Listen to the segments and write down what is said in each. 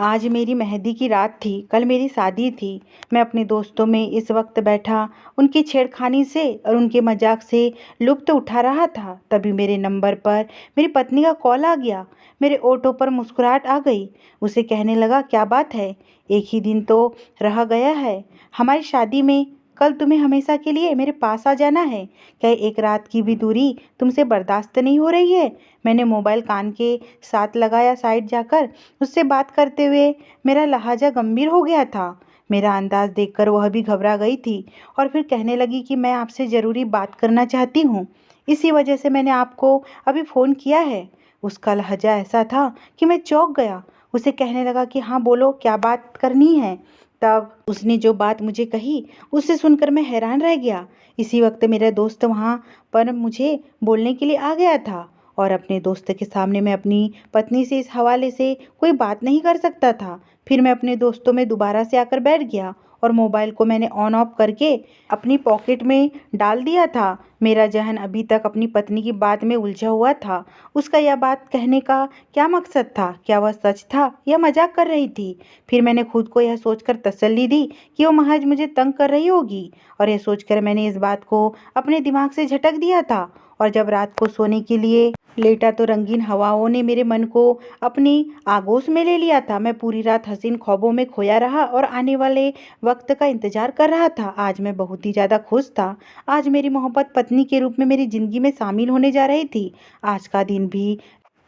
आज मेरी मेहंदी की रात थी, कल मेरी शादी थी। मैं अपने दोस्तों में इस वक्त बैठा उनकी छेड़खानी से और उनके मजाक से लुत्फ़ उठा रहा था। तभी मेरे नंबर पर मेरी पत्नी का कॉल आ गया। मेरे ओठों पर मुस्कुराहट आ गई। उसे कहने लगा, क्या बात है, एक ही दिन तो रह गया है हमारी शादी में। कल तुम्हें हमेशा के लिए मेरे पास आ जाना है। क्या एक रात की भी दूरी तुमसे बर्दाश्त नहीं हो रही है? मैंने मोबाइल कान के साथ लगाया। साइड जाकर उससे बात करते हुए मेरा लहजा गंभीर हो गया था। मेरा अंदाज देखकर वह भी घबरा गई थी और फिर कहने लगी कि मैं आपसे ज़रूरी बात करना चाहती हूँ, इसी वजह से मैंने आपको अभी फ़ोन किया है। उसका लहजा ऐसा था कि मैं चौंक गया। उसे कहने लगा कि हाँ बोलो, क्या बात करनी है। तब उसने जो बात मुझे कही उसे सुनकर मैं हैरान रह गया। इसी वक्त मेरा दोस्त वहाँ पर मुझे बोलने के लिए आ गया था और अपने दोस्त के सामने मैं अपनी पत्नी से इस हवाले से कोई बात नहीं कर सकता था। फिर मैं अपने दोस्तों में दोबारा से आकर बैठ गया और मोबाइल को मैंने ऑन ऑफ करके अपनी पॉकेट में डाल दिया था। मेरा जहन अभी तक अपनी पत्नी की बात में उलझा हुआ था। उसका यह बात कहने का क्या मकसद था? क्या वह सच था या मजाक कर रही थी? फिर मैंने खुद को यह सोचकर तसल्ली दी कि वो महज मुझे तंग कर रही होगी और यह सोचकर मैंने इस बात को अपने दिमाग से झटक दिया था। और जब रात को सोने के लिए लेटा तो रंगीन हवाओं ने मेरे मन को अपनी आगोश में ले लिया था। मैं पूरी रात हसीन ख्वाबों में खोया रहा और आने वाले वक्त का इंतजार कर रहा था। आज मैं बहुत ही ज़्यादा खुश था। आज मेरी मोहब्बत पत्नी के रूप में मेरी ज़िंदगी में शामिल होने जा रही थी। आज का दिन भी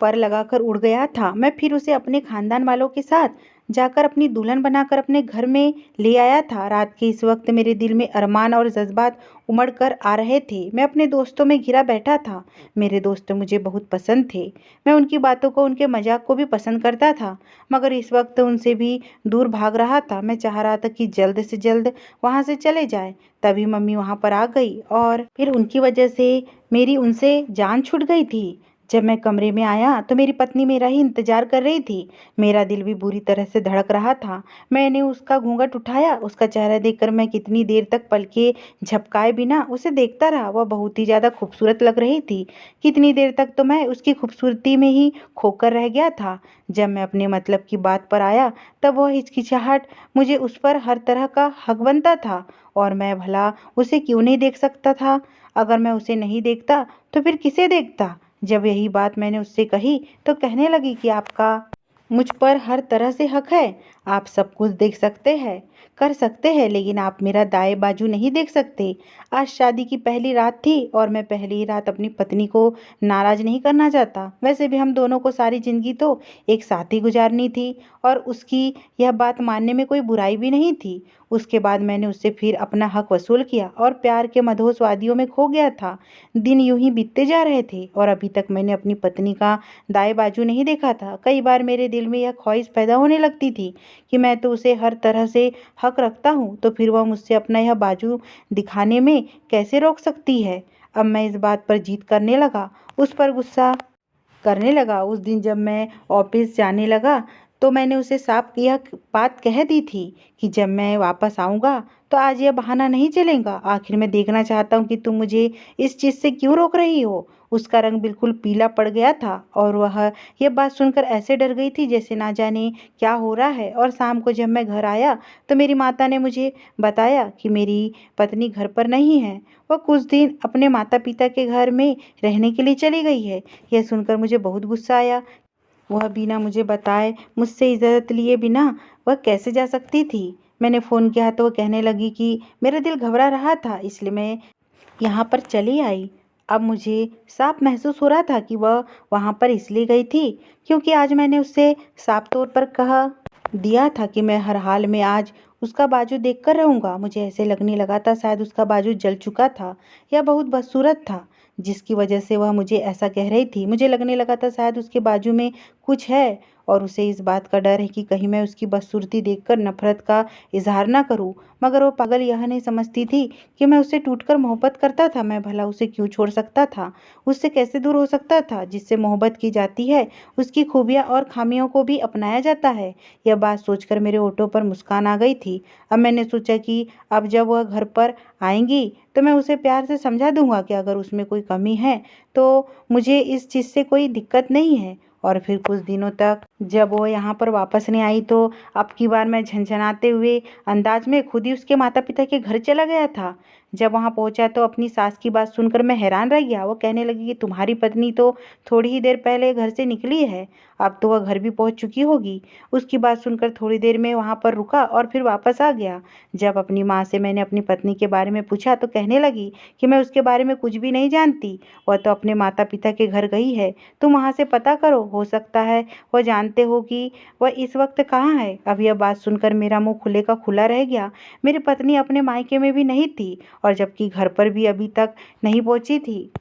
पर लगाकर उड़ गया था। मैं फिर उसे अपने खानदान वालों के साथ जाकर अपनी दुल्हन बनाकर अपने घर में ले आया था। रात के इस वक्त मेरे दिल में अरमान और जज्बात उमड़ कर आ रहे थे। मैं अपने दोस्तों में घिरा बैठा था। मेरे दोस्त मुझे बहुत पसंद थे। मैं उनकी बातों को, उनके मजाक को भी पसंद करता था, मगर इस वक्त उनसे भी दूर भाग रहा था। मैं चाह रहा था कि जल्द से जल्द वहाँ से चले जाए। तभी मम्मी वहाँ पर आ गई और फिर उनकी वजह से मेरी उनसे जान छूट गई थी। जब मैं कमरे में आया तो मेरी पत्नी मेरा ही इंतजार कर रही थी। मेरा दिल भी बुरी तरह से धड़क रहा था। मैंने उसका घूंघट उठाया। उसका चेहरा देखकर मैं कितनी देर तक पलके झपकाए बिना उसे देखता रहा। वह बहुत ही ज़्यादा खूबसूरत लग रही थी। कितनी देर तक तो मैं उसकी खूबसूरती में ही खोकर रह गया था। जब मैं अपने मतलब की बात पर आया तब वह हिचकिचाहट मुझे उस पर हर तरह का हक बनता था और मैं भला उसे क्यों नहीं देख सकता था। अगर मैं उसे नहीं देखता तो फिर किसे देखता। जब यही बात मैंने उससे कही तो कहने लगी कि आपका मुझ पर हर तरह से हक है। आप सब कुछ देख सकते हैं, कर सकते हैं, लेकिन आप मेरा दाएं बाजू नहीं देख सकते। आज शादी की पहली रात थी और मैं पहली ही रात अपनी पत्नी को नाराज़ नहीं करना चाहता। वैसे भी हम दोनों को सारी ज़िंदगी तो एक साथ ही गुजारनी थी और उसकी यह बात मानने में कोई बुराई भी नहीं थी। उसके बाद मैंने उससे फिर अपना हक वसूल किया और प्यार के मधुर वादियों में खो गया था। दिन यूं ही बीतते जा रहे थे और अभी तक मैंने अपनी पत्नी का दाएं बाजू नहीं देखा था। कई बार मेरे दिल में यह ख्वाहिश पैदा होने लगती थी कि मैं तो उसे हर तरह से हक रखता हूँ, तो फिर वह मुझसे अपना यह बाजू दिखाने में कैसे रोक सकती है। अब मैं इस बात पर जीत करने लगा, उस पर गुस्सा करने लगा। उस दिन जब मैं ऑफिस जाने लगा तो मैंने उसे साफ यह बात कह दी थी कि जब मैं वापस आऊँगा तो आज यह बहाना नहीं चलेगा। आखिर मैं देखना चाहता हूँ कि तुम मुझे इस चीज़ से क्यों रोक रही हो। उसका रंग बिल्कुल पीला पड़ गया था और वह यह बात सुनकर ऐसे डर गई थी जैसे ना जाने क्या हो रहा है। और शाम को जब मैं घर आया तो मेरी माता ने मुझे बताया कि मेरी पत्नी घर पर नहीं है। वह कुछ दिन अपने माता पिता के घर में रहने के लिए चली गई है। यह सुनकर मुझे बहुत गुस्सा आया। वह बिना मुझे बताए, मुझसे इजाज़त लिए बिना वह कैसे जा सकती थी। मैंने फ़ोन किया तो वह कहने लगी कि मेरा दिल घबरा रहा था, इसलिए मैं यहाँ पर चली आई। अब मुझे साफ महसूस हो रहा था कि वह वहाँ पर इसलिए गई थी क्योंकि आज मैंने उससे साफ तौर पर कहा दिया था कि मैं हर हाल में आज उसका बाजू देखकर रहूँगा। मुझे ऐसे लगने लगा था शायद उसका बाजू जल चुका था या बहुत बदसूरत था, जिसकी वजह से वह मुझे ऐसा कह रही थी। मुझे लगने लगा था शायद उसके बाजू में कुछ है और उसे इस बात का डर है कि कहीं मैं उसकी बदसूरती देखकर नफरत का इजहार ना करूं। मगर वो पागल यह नहीं समझती थी कि मैं उससे टूटकर मोहब्बत करता था। मैं भला उसे क्यों छोड़ सकता था, उससे कैसे दूर हो सकता था। जिससे मोहब्बत की जाती है उसकी खूबियाँ और खामियों को भी अपनाया जाता है। यह बात सोचकर मेरे होठों पर मुस्कान आ गई थी। अब मैंने सोचा कि अब जब वह घर पर आएंगी तो मैं उसे प्यार से समझा दूंगा कि अगर उसमें कोई कमी है तो मुझे इस चीज़ से कोई दिक्कत नहीं है। और फिर कुछ दिनों तक जब वो यहाँ पर वापस नहीं आई तो अब की बार मैं झनझनाते हुए अंदाज में खुद ही उसके माता पिता के घर चला गया था। जब वहाँ पहुँचा तो अपनी सास की बात सुनकर मैं हैरान रह गया। वो कहने लगी कि तुम्हारी पत्नी तो थोड़ी ही देर पहले घर से निकली है, अब तो वह घर भी पहुँच चुकी होगी। उसकी बात सुनकर थोड़ी देर में वहाँ पर रुका और फिर वापस आ गया। जब अपनी माँ से मैंने अपनी पत्नी के बारे में पूछा तो कहने लगी कि मैं उसके बारे में कुछ भी नहीं जानती, वह तो अपने माता पिता के घर गई है, तुम वहाँ से पता करो, हो सकता है वह जानते हो कि वह इस वक्त कहाँ है। अब यह बात सुनकर मेरा मुंह खुले का खुला रह गया। मेरी पत्नी अपने मायके में भी नहीं थी और जबकि घर पर भी अभी तक नहीं पहुंची थी।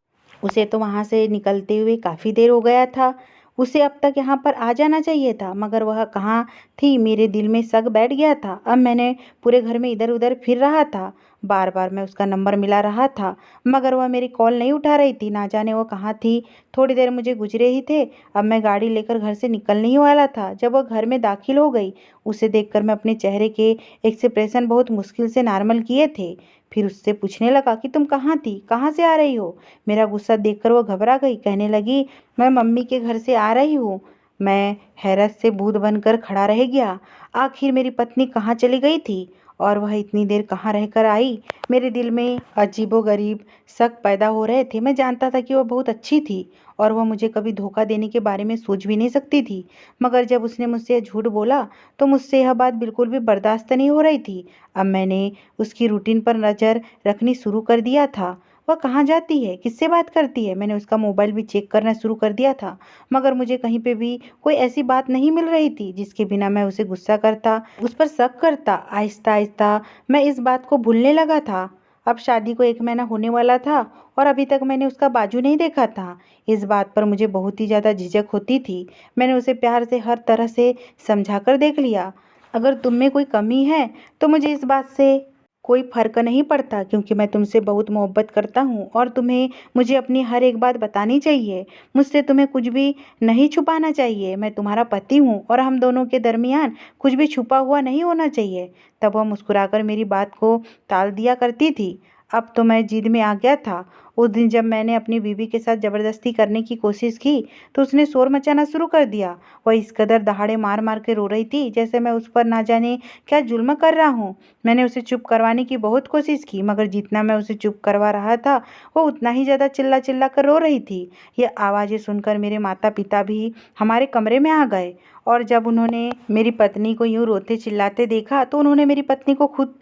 उसे तो वहाँ से निकलते हुए काफ़ी देर हो गया था। उसे अब तक यहाँ पर आ जाना चाहिए था, मगर वह कहाँ थी। मेरे दिल में शक बैठ गया था। अब मैंने पूरे घर में इधर उधर फिर रहा था। बार बार मैं उसका नंबर मिला रहा था, मगर वह मेरी कॉल नहीं उठा रही थी। ना जाने वो कहाँ थी। थोड़ी देर मुझे गुजरे ही थे। अब मैं गाड़ी लेकर घर से निकलने ही वाला था जब वह घर में दाखिल हो गई। उसे देखकर मैं अपने चेहरे के एक्सप्रेशन बहुत मुश्किल से नॉर्मल किए थे। फिर उससे पूछने लगा कि तुम कहाँ थी, कहाँ से आ रही हो। मेरा गुस्सा देखकर वो घबरा गई। कहने लगी मैं मम्मी के घर से आ रही हूँ। मैं हैरत से बूंद बनकर खड़ा रह गया। आखिर मेरी पत्नी कहाँ चली गई थी और वह इतनी देर कहाँ रहकर आई। मेरे दिल में अजीबोगरीब शक पैदा हो रहे थे। मैं जानता था कि वह बहुत अच्छी थी और वह मुझे कभी धोखा देने के बारे में सोच भी नहीं सकती थी, मगर जब उसने मुझसे यह झूठ बोला तो मुझसे यह बात बिल्कुल भी बर्दाश्त नहीं हो रही थी। अब मैंने उसकी रूटीन पर नज़र रखनी शुरू कर दिया था। वह कहाँ जाती है, किससे बात करती है। मैंने उसका मोबाइल भी चेक करना शुरू कर दिया था, मगर मुझे कहीं पे भी कोई ऐसी बात नहीं मिल रही थी जिसके बिना मैं उसे गुस्सा करता, उस पर शक करता। आहिस्ता आहिस्ता मैं इस बात को भूलने लगा था। अब शादी को 1 महीना होने वाला था और अभी तक मैंने उसका बाजू नहीं देखा था। इस बात पर मुझे बहुत ही ज़्यादा झिझक होती थी। मैंने उसे प्यार से हर तरह से समझा कर देख लिया। अगर तुम में कोई कमी है तो मुझे इस बात से कोई फ़र्क नहीं पड़ता, क्योंकि मैं तुमसे बहुत मोहब्बत करता हूँ और तुम्हें मुझे अपनी हर एक बात बतानी चाहिए। मुझसे तुम्हें कुछ भी नहीं छुपाना चाहिए। मैं तुम्हारा पति हूँ और हम दोनों के दरमियान कुछ भी छुपा हुआ नहीं होना चाहिए। तब वह मुस्कुराकर मेरी बात को टाल दिया करती थी। अब तो मैं जिद में आ गया था। उस दिन जब मैंने अपनी बीवी के साथ ज़बरदस्ती करने की कोशिश की तो उसने शोर मचाना शुरू कर दिया। वह इस कदर दहाड़े मार मार के रो रही थी जैसे मैं उस पर ना जाने क्या जुल्म कर रहा हूँ। मैंने उसे चुप करवाने की बहुत कोशिश की, मगर जितना मैं उसे चुप करवा रहा था वो उतना ही ज़्यादा चिल्ला चिल्ला कर रो रही थी। यह आवाज़ें सुनकर मेरे माता पिता भी हमारे कमरे में आ गए और जब उन्होंने मेरी पत्नी को यूं रोते चिल्लाते देखा तो उन्होंने मेरी पत्नी को खुद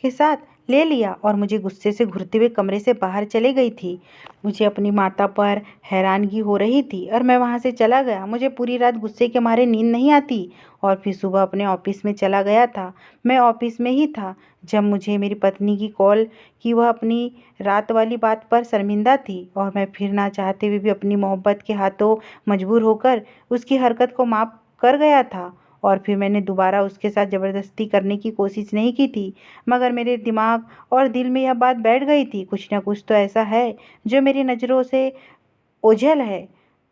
के साथ ले लिया और मुझे गुस्से से घुरते हुए कमरे से बाहर चले गई थी। मुझे अपनी माता पर हैरानगी हो रही थी और मैं वहाँ से चला गया। मुझे पूरी रात गुस्से के मारे नींद नहीं आती और फिर सुबह अपने ऑफिस में चला गया था। मैं ऑफिस में ही था जब मुझे मेरी पत्नी की कॉल कि वह अपनी रात वाली बात पर शर्मिंदा थी और मैं फिर ना चाहते हुए भी अपनी मोहब्बत के हाथों मजबूर होकर उसकी हरकत को माफ़ कर गया था। और फिर मैंने दोबारा उसके साथ ज़बरदस्ती करने की कोशिश नहीं की थी, मगर मेरे दिमाग और दिल में यह बात बैठ गई थी, कुछ ना कुछ तो ऐसा है जो मेरी नज़रों से ओझल है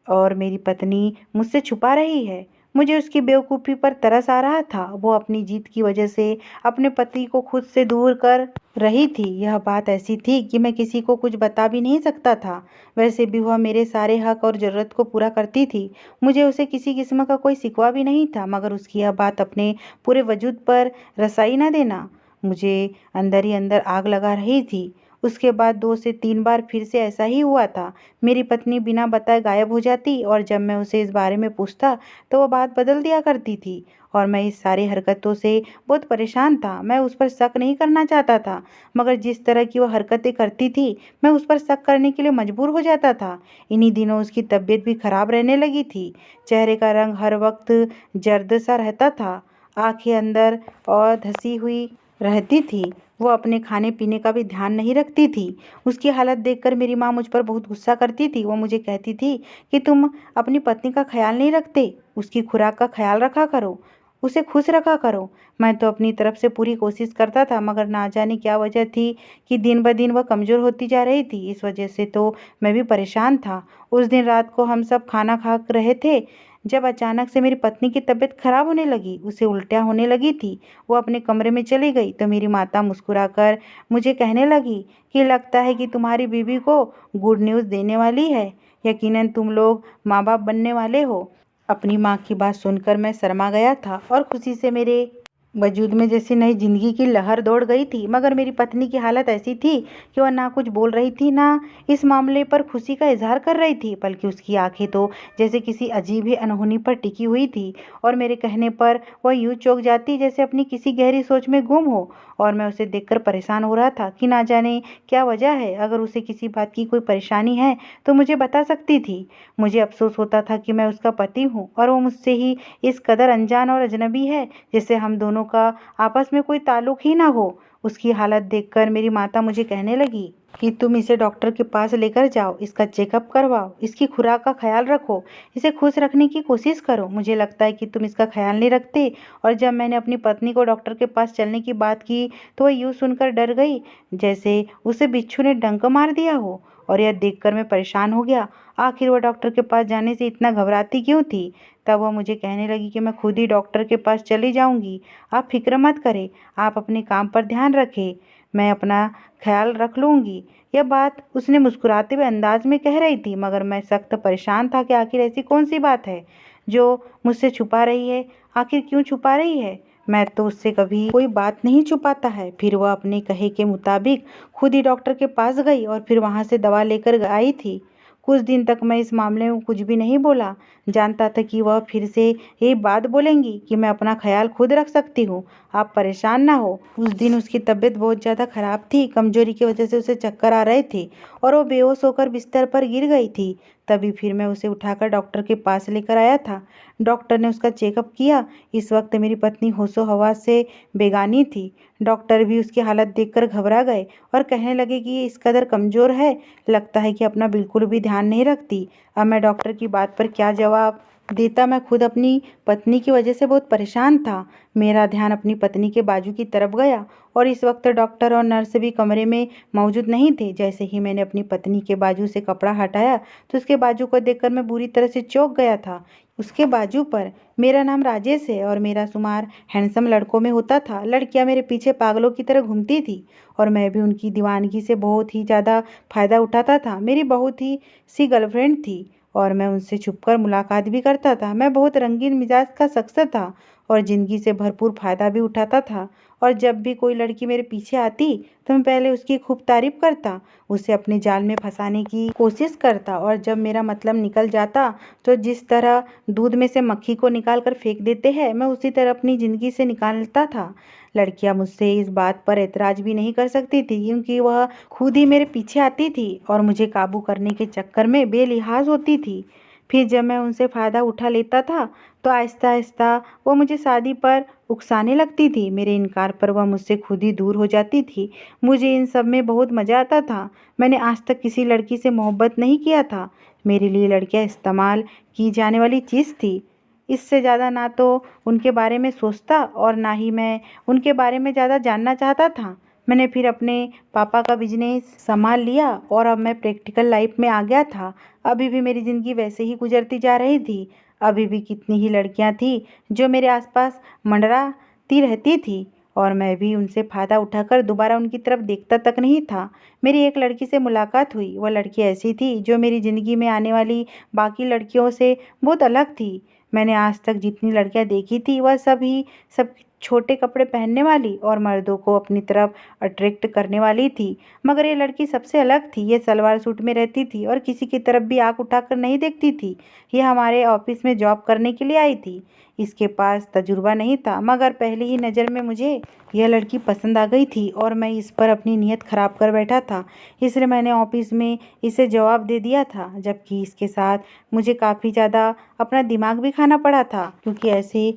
और मेरी पत्नी मुझसे छुपा रही है। मुझे उसकी बेवकूफ़ी पर तरस आ रहा था। वो अपनी जीत की वजह से अपने पति को खुद से दूर कर रही थी। यह बात ऐसी थी कि मैं किसी को कुछ बता भी नहीं सकता था। वैसे भी वह मेरे सारे हक और ज़रूरत को पूरा करती थी। मुझे उसे किसी किस्म का कोई शिकवा भी नहीं था, मगर उसकी यह बात अपने पूरे वजूद पर रसाई न देना मुझे अंदर ही अंदर आग लगा रही थी। उसके बाद 2 से 3 बार फिर से ऐसा ही हुआ था। मेरी पत्नी बिना बताए गायब हो जाती और जब मैं उसे इस बारे में पूछता तो वो बात बदल दिया करती थी और मैं इस सारी हरकतों से बहुत परेशान था। मैं उस पर शक नहीं करना चाहता था, मगर जिस तरह की वो हरकतें करती थी मैं उस पर शक करने के लिए मजबूर हो जाता था। इन्हीं दिनों उसकी तबीयत भी खराब रहने लगी थी। चेहरे का रंग हर वक्त जर्द सा रहता था, आंखें अंदर और धसी हुई रहती थी। वो अपने खाने पीने का भी ध्यान नहीं रखती थी। उसकी हालत देखकर मेरी माँ मुझ पर बहुत गुस्सा करती थी। वो मुझे कहती थी कि तुम अपनी पत्नी का ख्याल नहीं रखते, उसकी खुराक का ख्याल रखा करो, उसे खुश रखा करो। मैं तो अपनी तरफ से पूरी कोशिश करता था, मगर ना जाने क्या वजह थी कि दिन ब दिन वह कमज़ोर होती जा रही थी। इस वजह से तो मैं भी परेशान था। उस दिन रात को हम सब खाना खा रहे थे जब अचानक से मेरी पत्नी की तबीयत खराब होने लगी। उसे उल्टियाँ होने लगी थी। वो अपने कमरे में चली गई तो मेरी माता मुस्कुराकर मुझे कहने लगी कि लगता है कि तुम्हारी बीवी को गुड न्यूज़ देने वाली है। यकीनन तुम लोग माँ बाप बनने वाले हो। अपनी माँ की बात सुनकर मैं शर्मा गया था और खुशी से मेरे वजूद में जैसे नई जिंदगी की लहर दौड़ गई थी। मगर मेरी पत्नी की हालत ऐसी थी कि वह ना कुछ बोल रही थी, ना इस मामले पर खुशी का इजहार कर रही थी, बल्कि उसकी आंखें तो जैसे किसी अजीब ही अनहोनी पर टिकी हुई थी। और मेरे कहने पर वह यूं चौंक जाती जैसे अपनी किसी गहरी सोच में गुम हो। और मैं उसे देखकर परेशान हो रहा था कि ना जाने क्या वजह है। अगर उसे किसी बात की कोई परेशानी है तो मुझे बता सकती थी। मुझे अफसोस होता था कि मैं उसका पति हूँ और वो मुझसे ही इस कदर अनजान और अजनबी है, जिससे हम दोनों का आपस में कोई ताल्लुक ही ना हो। उसकी हालत देखकर मेरी माता मुझे कहने लगी कि तुम इसे डॉक्टर के पास लेकर जाओ, इसका चेकअप करवाओ, इसकी खुराक का ख्याल रखो, इसे खुश रखने की कोशिश करो। मुझे लगता है कि तुम इसका ख्याल नहीं रखते। और जब मैंने अपनी पत्नी को डॉक्टर के पास चलने की बात की तो वह यूं सुनकर डर गई जैसे उसे बिच्छू ने डंक मार दिया हो। और यह देखकर मैं परेशान हो गया, आखिर वह डॉक्टर के पास जाने से इतना घबराती क्यों थी। तब वह मुझे कहने लगी कि मैं खुद ही डॉक्टर के पास चली जाऊंगी, आप फिक्र मत करें, आप अपने काम पर ध्यान रखें, मैं अपना ख्याल रख लूंगी। यह बात उसने मुस्कुराते हुए अंदाज में कह रही थी, मगर मैं सख्त परेशान था कि आखिर ऐसी कौन सी बात है जो मुझसे छुपा रही है। आखिर क्यों छुपा रही है? मैं तो उससे कभी कोई बात नहीं छुपाता है। फिर वह अपने कहे के मुताबिक खुद ही डॉक्टर के पास गई और फिर वहां से दवा लेकर आई थी। कुछ दिन तक मैं इस मामले में कुछ भी नहीं बोला, जानता था कि वह फिर से यही बात बोलेंगी कि मैं अपना ख्याल खुद रख सकती हूँ, आप परेशान ना हो। उस दिन उसकी तबीयत बहुत ज़्यादा खराब थी, कमजोरी की वजह से उसे चक्कर आ रहे थे और वो बेहोश होकर बिस्तर पर गिर गई थी। तभी फिर मैं उसे उठाकर डॉक्टर के पास लेकर आया था। डॉक्टर ने उसका चेकअप किया। इस वक्त मेरी पत्नी होशो हवास से बेगानी थी। डॉक्टर भी उसकी हालत देखकर घबरा गए और कहने लगे कि ये इस कदर कमज़ोर है, लगता है कि अपना बिल्कुल भी ध्यान नहीं रखती। अब मैं डॉक्टर की बात पर क्या जवाब देता। मैं खुद अपनी पत्नी की वजह से बहुत परेशान था। मेरा ध्यान अपनी पत्नी के बाजू की तरफ गया और इस वक्त डॉक्टर और नर्स भी कमरे में मौजूद नहीं थे। जैसे ही मैंने अपनी पत्नी के बाजू से कपड़ा हटाया तो उसके बाजू को देखकर मैं बुरी तरह से चौंक गया था। उसके बाजू पर मेरा नाम राजेश है और मेरा शुमार हैंडसम लड़कों में होता था। लड़कियां मेरे पीछे पागलों की तरह घूमती थी और मैं भी उनकी दीवानगी से बहुत ही ज़्यादा फ़ायदा उठाता था। मेरी बहुत ही सी गर्लफ्रेंड थी और मैं उनसे छुपकर मुलाकात भी करता था। मैं बहुत रंगीन मिजाज का शख्स था और ज़िंदगी से भरपूर फ़ायदा भी उठाता था। और जब भी कोई लड़की मेरे पीछे आती तो मैं पहले उसकी खूब तारीफ करता, उसे अपने जाल में फंसाने की कोशिश करता। और जब मेरा मतलब निकल जाता तो जिस तरह दूध में से मक्खी को निकाल कर फेंक देते हैं, मैं उसी तरह अपनी ज़िंदगी से निकालता था। लड़कियां मुझसे इस बात पर एतराज़ भी नहीं कर सकती थी क्योंकि वह खुद ही मेरे पीछे आती थी और मुझे काबू करने के चक्कर में बेलिहाज होती थी। फिर जब मैं उनसे फ़ायदा उठा लेता था तो आहिस्ता आहिस्ता वो मुझे शादी पर उकसाने लगती थी। मेरे इनकार पर वह मुझसे खुद ही दूर हो जाती थी। मुझे इन सब में बहुत मज़ा आता था। मैंने आज तक किसी लड़की से मोहब्बत नहीं किया था। मेरे लिए लड़कियां इस्तेमाल की जाने वाली चीज़ थी। इससे ज़्यादा ना तो उनके बारे में सोचता और ना ही मैं उनके बारे में ज़्यादा जानना चाहता था। मैंने फिर अपने पापा का बिजनेस संभाल लिया और अब मैं प्रैक्टिकल लाइफ में आ गया था। अभी भी मेरी ज़िंदगी वैसे ही गुजरती जा रही थी। अभी भी कितनी ही लड़कियां थी जो मेरे आसपास मंडराती रहती थी और मैं भी उनसे फ़ायदा उठाकर दोबारा उनकी तरफ देखता तक नहीं था। मेरी एक लड़की से मुलाकात हुई। वह लड़की ऐसी थी जो मेरी ज़िंदगी में आने वाली बाकी लड़कियों से बहुत अलग थी। मैंने आज तक जितनी लड़कियां देखी थी वह सब छोटे कपड़े पहनने वाली और मर्दों को अपनी तरफ अट्रैक्ट करने वाली थी। मगर ये लड़की सबसे अलग थी। ये सलवार सूट में रहती थी और किसी की तरफ भी आंख उठाकर नहीं देखती थी। ये हमारे ऑफिस में जॉब करने के लिए आई थी। इसके पास तजुर्बा नहीं था, मगर पहली ही नज़र में मुझे यह लड़की पसंद आ गई थी और मैं इस पर अपनी नीयत खराब कर बैठा था। इसलिए मैंने ऑफिस में इसे जवाब दे दिया था, जबकि इसके साथ मुझे काफ़ी ज़्यादा अपना दिमाग भी खाना पड़ा था क्योंकि ऐसे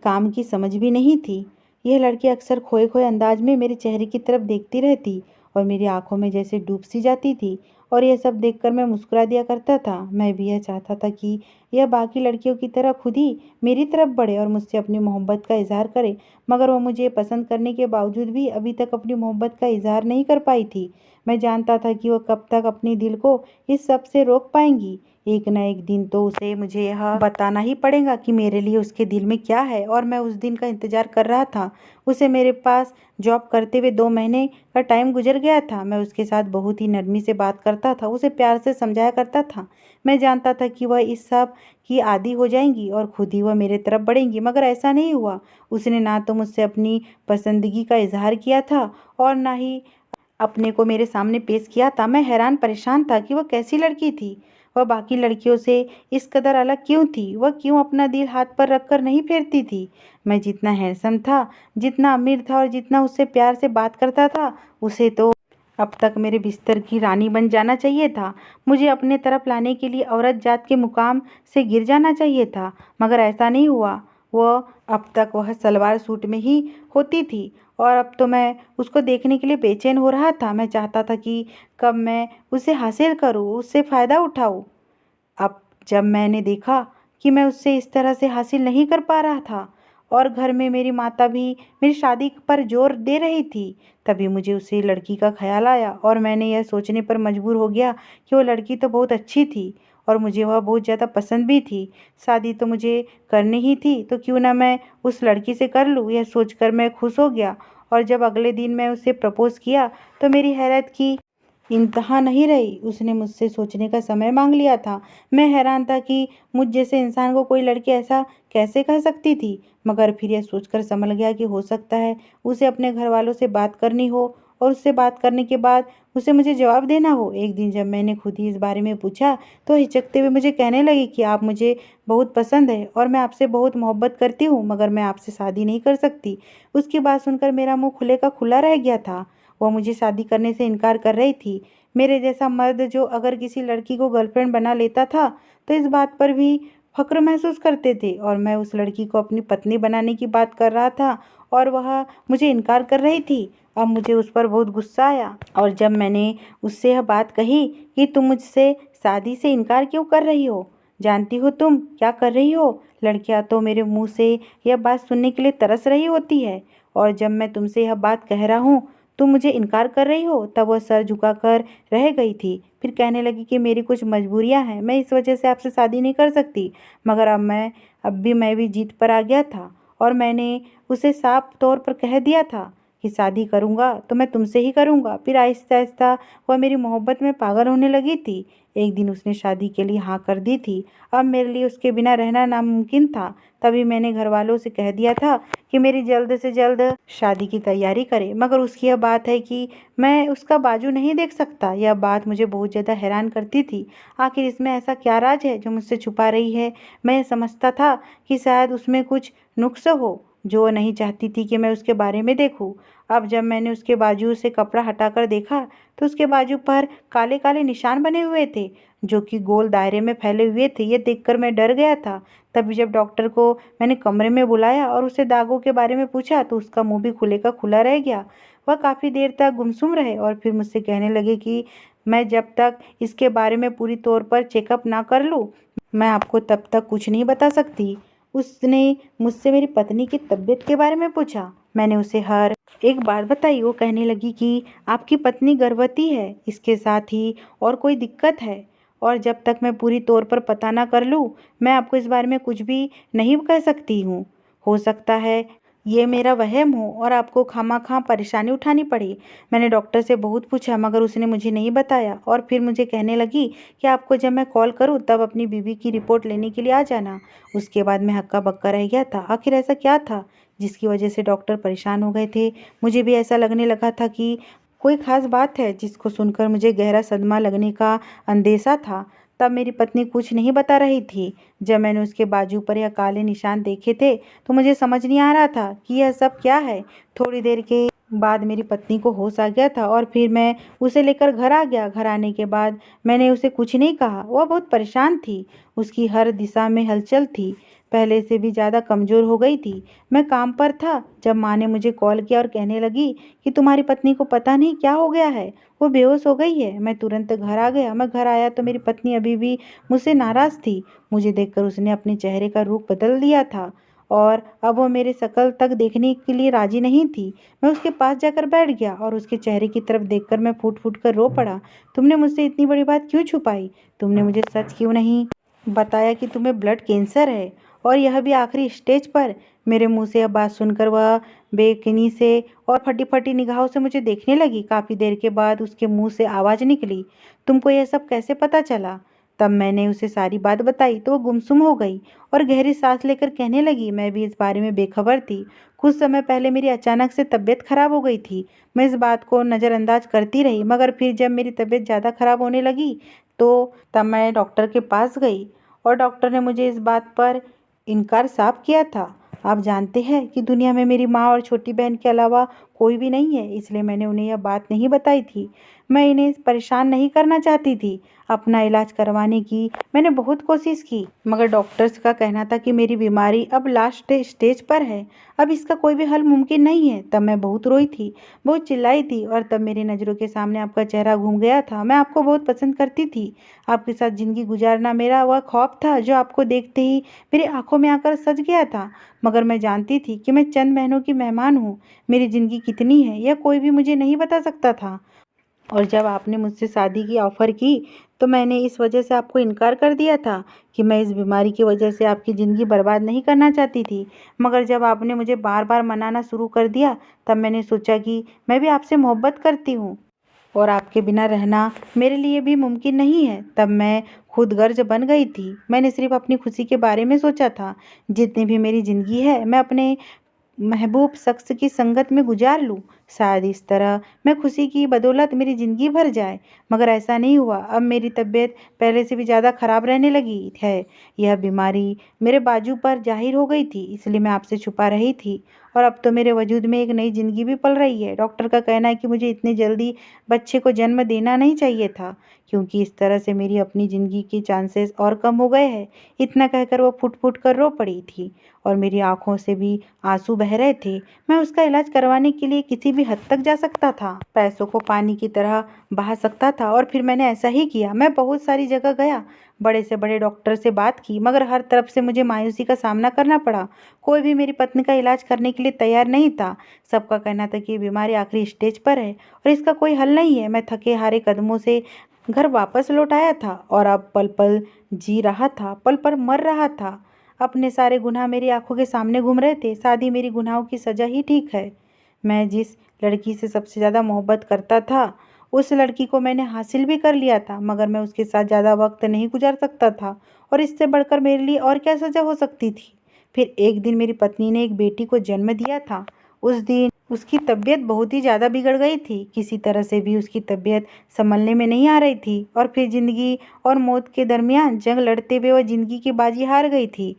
काम की समझ भी नहीं थी। यह लड़की अक्सर खोए खोए अंदाज में मेरे चेहरे की तरफ देखती रहती और मेरी आंखों में जैसे डूब सी जाती थी और यह सब देखकर मैं मुस्कुरा दिया करता था। मैं भी यह चाहता था कि यह बाकी लड़कियों की तरह खुद ही मेरी तरफ बढ़े और मुझसे अपनी मोहब्बत का इजहार करे, मगर वो मुझे पसंद करने के बावजूद भी अभी तक अपनी मोहब्बत का इजहार नहीं कर पाई थी। मैं जानता था कि वो कब तक अपने दिल को इस सब से रोक पाएंगी। एक न एक दिन तो उसे मुझे यह बताना ही पड़ेगा कि मेरे लिए उसके दिल में क्या है। और मैं उस दिन का इंतज़ार कर रहा था। उसे मेरे पास जॉब करते हुए 2 महीने का टाइम गुजर गया था। मैं उसके साथ बहुत ही नरमी से बात करता था, उसे प्यार से समझाया करता था। मैं जानता था कि वह इस सब की आदी हो जाएंगी और खुद ही वह मेरे तरफ बढ़ेंगी, मगर ऐसा नहीं हुआ। उसने ना तो मुझसे अपनी पसंदगी का इजहार किया था और ना ही अपने को मेरे सामने पेश किया था। मैं हैरान परेशान था कि वह कैसी लड़की थी। वह बाकी लड़कियों से इस कदर अलग क्यों थी? वह क्यों अपना दिल हाथ पर रखकर नहीं फेरती थी? मैं जितना हैंडसम था, जितना अमीर था और जितना उससे प्यार से बात करता था, उसे तो अब तक मेरे बिस्तर की रानी बन जाना चाहिए था। मुझे अपने तरफ लाने के लिए औरत जात के मुकाम से गिर जाना चाहिए था, मगर ऐसा नहीं हुआ। वह अब तक वह सलवार सूट में ही होती थी और अब तो मैं उसको देखने के लिए बेचैन हो रहा था। मैं चाहता था कि कब मैं उसे हासिल करूं, उससे फ़ायदा उठाऊं। अब जब मैंने देखा कि मैं उससे इस तरह से हासिल नहीं कर पा रहा था और घर में मेरी माता भी मेरी शादी पर जोर दे रही थी, तभी मुझे उसी लड़की का ख्याल आया और मैंने यह सोचने पर मजबूर हो गया कि वो लड़की तो बहुत अच्छी थी और मुझे वह बहुत ज़्यादा पसंद भी थी। शादी तो मुझे करनी ही थी, तो क्यों ना मैं उस लड़की से कर लूँ। यह सोचकर मैं खुश हो गया और जब अगले दिन मैं उसे प्रपोज़ किया तो मेरी हैरत की इंतहा नहीं रही। उसने मुझसे सोचने का समय मांग लिया था। मैं हैरान था कि मुझ जैसे इंसान को कोई लड़की ऐसा कैसे कह सकती थी, मगर फिर यह सोचकर संभल गया कि हो सकता है उसे अपने घर वालों से बात करनी हो और उससे बात करने के बाद उसे मुझे जवाब देना हो। एक दिन जब मैंने खुद ही इस बारे में पूछा तो हिचकते हुए मुझे कहने लगी कि आप मुझे बहुत पसंद है और मैं आपसे बहुत मोहब्बत करती हूँ, मगर मैं आपसे शादी नहीं कर सकती। उसकी बात सुनकर मेरा मुंह खुले का खुला रह गया था। वह मुझे शादी करने से इनकार कर रही थी। मेरे जैसा मर्द जो अगर किसी लड़की को गर्लफ्रेंड बना लेता था तो इस बात पर भी फ़क्र महसूस करते थे, और मैं उस लड़की को अपनी पत्नी बनाने की बात कर रहा था और वह मुझे इनकार कर रही थी। अब मुझे उस पर बहुत गुस्सा आया और जब मैंने उससे यह बात कही कि तुम मुझसे शादी से इनकार क्यों कर रही हो, जानती हो तुम क्या कर रही हो? लड़कियां तो मेरे मुंह से यह बात सुनने के लिए तरस रही होती है, और जब मैं तुमसे यह बात कह रहा हूँ तुम मुझे इनकार कर रही हो। तब वह सर झुकाकर रह गई थी, फिर कहने लगी कि मेरी कुछ मजबूरियां हैं, मैं इस वजह से आपसे शादी नहीं कर सकती। मगर अब भी मैं भी जीत पर आ गया था और मैंने उसे साफ तौर पर कह दिया था कि शादी करूंगा तो मैं तुमसे ही करूंगा। फिर आहिस्ता आहिस्ता वह मेरी मोहब्बत में पागल होने लगी थी। एक दिन उसने शादी के लिए हाँ कर दी थी। अब मेरे लिए उसके बिना रहना नामुमकिन था। तभी मैंने घर वालों से कह दिया था कि मेरी जल्द से जल्द शादी की तैयारी करे, मगर उसकी यह बात है कि मैं उसका बाजू नहीं देख सकता। यह बात मुझे बहुत ज़्यादा हैरान करती थी। आखिर इसमें ऐसा क्या राज है जो मुझसे छुपा रही है? मैं समझता था कि शायद उसमें कुछ नुक्स हो जो वो नहीं चाहती थी कि मैं उसके बारे में देखूं। अब जब मैंने उसके बाजू से कपड़ा हटाकर देखा तो उसके बाजू पर काले काले निशान बने हुए थे जो कि गोल दायरे में फैले हुए थे। ये देखकर मैं डर गया था। तभी जब डॉक्टर को मैंने कमरे में बुलाया और उसे दागों के बारे में पूछा तो उसका मुंह भी खुले का खुला रह गया। वह काफ़ी देर तक गुमसुम रहे और फिर मुझसे कहने लगे कि मैं जब तक इसके बारे में पूरी तौर पर चेकअप ना कर लूँ मैं आपको तब तक कुछ नहीं बता सकती। उसने मुझसे मेरी पत्नी की तबीयत के बारे में पूछा। मैंने उसे हर एक बात बताई। वो कहने लगी कि आपकी पत्नी गर्भवती है, इसके साथ ही और कोई दिक्कत है, और जब तक मैं पूरी तौर पर पता ना कर लूँ मैं आपको इस बारे में कुछ भी नहीं कह सकती हूँ। हो सकता है ये मेरा वहम हो और आपको खामखा परेशानी उठानी पड़ी। मैंने डॉक्टर से बहुत पूछा मगर उसने मुझे नहीं बताया, और फिर मुझे कहने लगी कि आपको जब मैं कॉल करूं तब अपनी बीवी की रिपोर्ट लेने के लिए आ जाना। उसके बाद मैं हक्का बक्का रह गया था। आखिर ऐसा क्या था जिसकी वजह से डॉक्टर परेशान हो गए थे? मुझे भी ऐसा लगने लगा था कि कोई खास बात है, जिसको सुनकर मुझे गहरा सदमा लगने का अंदेशा था। तब मेरी पत्नी कुछ नहीं बता रही थी। जब मैंने उसके बाजू पर यह काले निशान देखे थे तो मुझे समझ नहीं आ रहा था कि यह सब क्या है। थोड़ी देर के बाद मेरी पत्नी को होश आ गया था और फिर मैं उसे लेकर घर आ गया। घर आने के बाद मैंने उसे कुछ नहीं कहा। वह बहुत परेशान थी। उसकी हर दिशा में हलचल थी, पहले से भी ज़्यादा कमज़ोर हो गई थी। मैं काम पर था जब माँ ने मुझे कॉल किया और कहने लगी कि तुम्हारी पत्नी को पता नहीं क्या हो गया है, वो बेहोश हो गई है। मैं तुरंत घर आ गया। मैं घर आया तो मेरी पत्नी अभी भी मुझसे नाराज़ थी। मुझे देखकर उसने अपने चेहरे का रूप बदल दिया था और अब वो मेरे शक्ल तक देखने के लिए राजी नहीं थी। मैं उसके पास जाकर बैठ गया और उसके चेहरे की तरफ देखकर मैं फूट फूट कर रो पड़ा। तुमने मुझसे इतनी बड़ी बात क्यों छुपाई? तुमने मुझे सच क्यों नहीं बताया कि तुम्हें ब्लड कैंसर है, और यह भी आखिरी स्टेज पर? मेरे मुंह से यह बात सुनकर वह बेकिनी से और फटी फटी निगाहों से मुझे देखने लगी। काफ़ी देर के बाद उसके मुंह से आवाज़ निकली, तुमको यह सब कैसे पता चला? तब मैंने उसे सारी बात बताई तो वो गुमसुम हो गई और गहरी सांस लेकर कहने लगी, मैं भी इस बारे में बेखबर थी। कुछ समय पहले मेरी अचानक से तबीयत खराब हो गई थी। मैं इस बात को नज़रअंदाज करती रही, मगर फिर जब मेरी तबीयत ज़्यादा खराब होने लगी तो तब मैं डॉक्टर के पास गई और डॉक्टर ने मुझे इस बात पर इनकार साफ किया था। आप जानते हैं कि दुनिया में मेरी माँ और छोटी बहन के अलावा कोई भी नहीं है, इसलिए मैंने उन्हें यह बात नहीं बताई थी। मैं इन्हें परेशान नहीं करना चाहती थी। अपना इलाज करवाने की मैंने बहुत कोशिश की, मगर डॉक्टर्स का कहना था कि मेरी बीमारी अब लास्ट स्टेज पर है, अब इसका कोई भी हल मुमकिन नहीं है। तब मैं बहुत रोई थी, बहुत चिल्लाई थी, और तब मेरी नज़रों के सामने आपका चेहरा घूम गया था। मैं आपको बहुत पसंद करती थी। आपके साथ ज़िंदगी गुजारना मेरा वह ख्वाब था जो आपको देखते ही मेरी आंखों में आकर सज गया था। मगर मैं जानती थी कि मैं चंद महीनों की मेहमान हूँ। मेरी ज़िंदगी कितनी है यह कोई भी मुझे नहीं बता सकता था। और जब आपने मुझसे शादी की ऑफ़र की तो मैंने इस वजह से आपको इनकार कर दिया था कि मैं इस बीमारी की वजह से आपकी ज़िंदगी बर्बाद नहीं करना चाहती थी। मगर जब आपने मुझे बार बार मनाना शुरू कर दिया तब मैंने सोचा कि मैं भी आपसे मोहब्बत करती हूँ और आपके बिना रहना मेरे लिए भी मुमकिन नहीं है। तब मैं खुदगर्ज बन गई थी। मैंने सिर्फ अपनी खुशी के बारे में सोचा था। जितनी भी मेरी ज़िंदगी है मैं अपने महबूब शख्स की संगत में गुजार लूँ। शायद इस तरह मैं खुशी की बदौलत मेरी ज़िंदगी भर जाए। मगर ऐसा नहीं हुआ। अब मेरी तबीयत पहले से भी ज़्यादा ख़राब रहने लगी है। यह बीमारी मेरे बाजू पर ज़ाहिर हो गई थी, इसलिए मैं आपसे छुपा रही थी। और अब तो मेरे वजूद में एक नई ज़िंदगी भी पल रही है। डॉक्टर का कहना है कि मुझे इतनी जल्दी बच्चे को जन्म देना नहीं चाहिए था, क्योंकि इस तरह से मेरी अपनी ज़िंदगी के चांसेस और कम हो गए हैं। इतना कहकर वो फुट फुट कर रो पड़ी थी और मेरी आंखों से भी आंसू बह रहे थे। मैं उसका इलाज करवाने के लिए किसी भी हद तक जा सकता था, पैसों को पानी की तरह बहा सकता था, और फिर मैंने ऐसा ही किया। मैं बहुत सारी जगह गया, बड़े से बड़े डॉक्टर से बात की, मगर हर तरफ से मुझे मायूसी का सामना करना पड़ा। कोई भी मेरी पत्नी का इलाज करने के लिए तैयार नहीं था। सबका कहना था कि ये बीमारी आखिरी स्टेज पर है और इसका कोई हल नहीं है। मैं थके हारे कदमों से घर वापस लौट आया था और अब पल पल जी रहा था, पल पर मर रहा था। अपने सारे गुनाह मेरी आंखों के सामने घूम रहे थे। शादी मेरी गुनाहों की सजा ही ठीक है। मैं जिस लड़की से सबसे ज़्यादा मोहब्बत करता था उस लड़की को मैंने हासिल भी कर लिया था, मगर मैं उसके साथ ज़्यादा वक्त नहीं गुजार सकता था, और इससे बढ़कर मेरे लिए और क्या सज़ा हो सकती थी। फिर एक दिन मेरी पत्नी ने एक बेटी को जन्म दिया था। उस दिन उसकी तबीयत बहुत ही ज़्यादा बिगड़ गई थी। किसी तरह से भी उसकी तबीयत संभलने में नहीं आ रही थी, और फिर ज़िंदगी और मौत के दरमियान जंग लड़ते हुए वह ज़िंदगी की बाजी हार गई थी।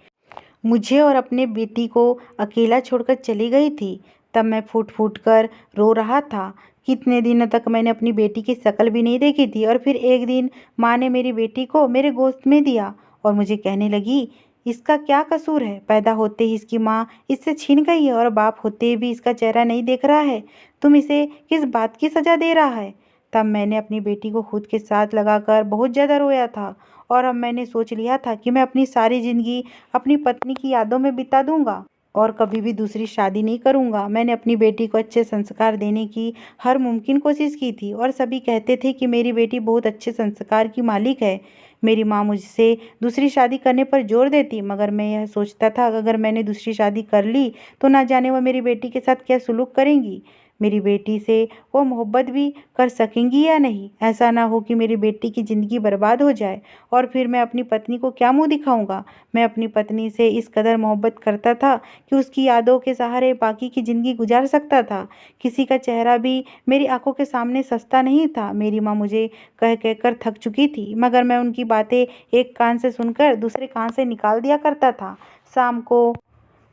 मुझे और अपने बेटी को अकेला छोड़कर चली गई थी। तब मैं फूट फूट कर रो रहा था। कितने दिनों तक मैंने अपनी बेटी की शक्ल भी नहीं देखी थी, और फिर एक दिन माँ ने मेरी बेटी को मेरे गोद में दिया और मुझे कहने लगी, इसका क्या कसूर है? पैदा होते ही इसकी माँ इससे छीन गई है और बाप होते भी इसका चेहरा नहीं देख रहा है। तुम इसे किस बात की सज़ा दे रहा है? तब मैंने अपनी बेटी को खुद के साथ लगाकर बहुत ज़्यादा रोया था, और अब मैंने सोच लिया था कि मैं अपनी सारी ज़िंदगी अपनी पत्नी की यादों में बिता दूंगा और कभी भी दूसरी शादी नहीं करूंगा। मैंने अपनी बेटी को अच्छे संस्कार देने की हर मुमकिन कोशिश की थी, और सभी कहते थे कि मेरी बेटी बहुत अच्छे संस्कार की मालिक है। मेरी माँ मुझसे दूसरी शादी करने पर जोर देती, मगर मैं यह सोचता था अगर मैंने दूसरी शादी कर ली तो ना जाने वह मेरी बेटी के साथ क्या सलूक करेंगी। मेरी बेटी से वो मोहब्बत भी कर सकेंगी या नहीं। ऐसा ना हो कि मेरी बेटी की ज़िंदगी बर्बाद हो जाए, और फिर मैं अपनी पत्नी को क्या मुंह दिखाऊंगा। मैं अपनी पत्नी से इस कदर मोहब्बत करता था कि उसकी यादों के सहारे बाकी की ज़िंदगी गुजार सकता था। किसी का चेहरा भी मेरी आंखों के सामने सस्ता नहीं था। मेरी माँ मुझे कह कहकर थक चुकी थी, मगर मैं उनकी बातें एक कान से सुनकर दूसरे कान से निकाल दिया करता था। शाम को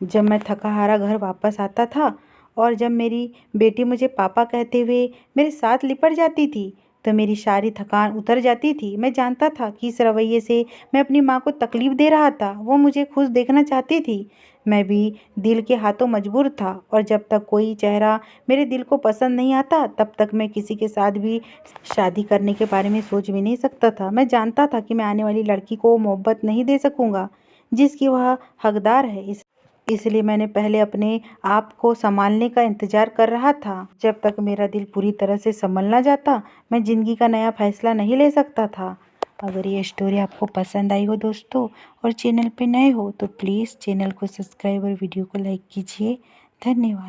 जब मैं थका हारा घर वापस आता था और जब मेरी बेटी मुझे पापा कहते हुए मेरे साथ लिपट जाती थी तो मेरी सारी थकान उतर जाती थी। मैं जानता था कि इस रवैये से मैं अपनी माँ को तकलीफ़ दे रहा था। वो मुझे खुश देखना चाहती थी, मैं भी दिल के हाथों मजबूर था, और जब तक कोई चेहरा मेरे दिल को पसंद नहीं आता तब तक मैं किसी के साथ भी शादी करने के बारे में सोच भी नहीं सकता था। मैं जानता था कि मैं आने वाली लड़की को मोहब्बत नहीं दे सकूँगा जिसकी वह हकदार है। इसलिए मैंने पहले अपने आप को संभालने का इंतज़ार कर रहा था। जब तक मेरा दिल पूरी तरह से संभल ना जाता, मैं ज़िंदगी का नया फैसला नहीं ले सकता था। अगर ये स्टोरी आपको पसंद आई हो दोस्तों और चैनल पे नए हो तो प्लीज़ चैनल को सब्सक्राइब और वीडियो को लाइक कीजिए। धन्यवाद।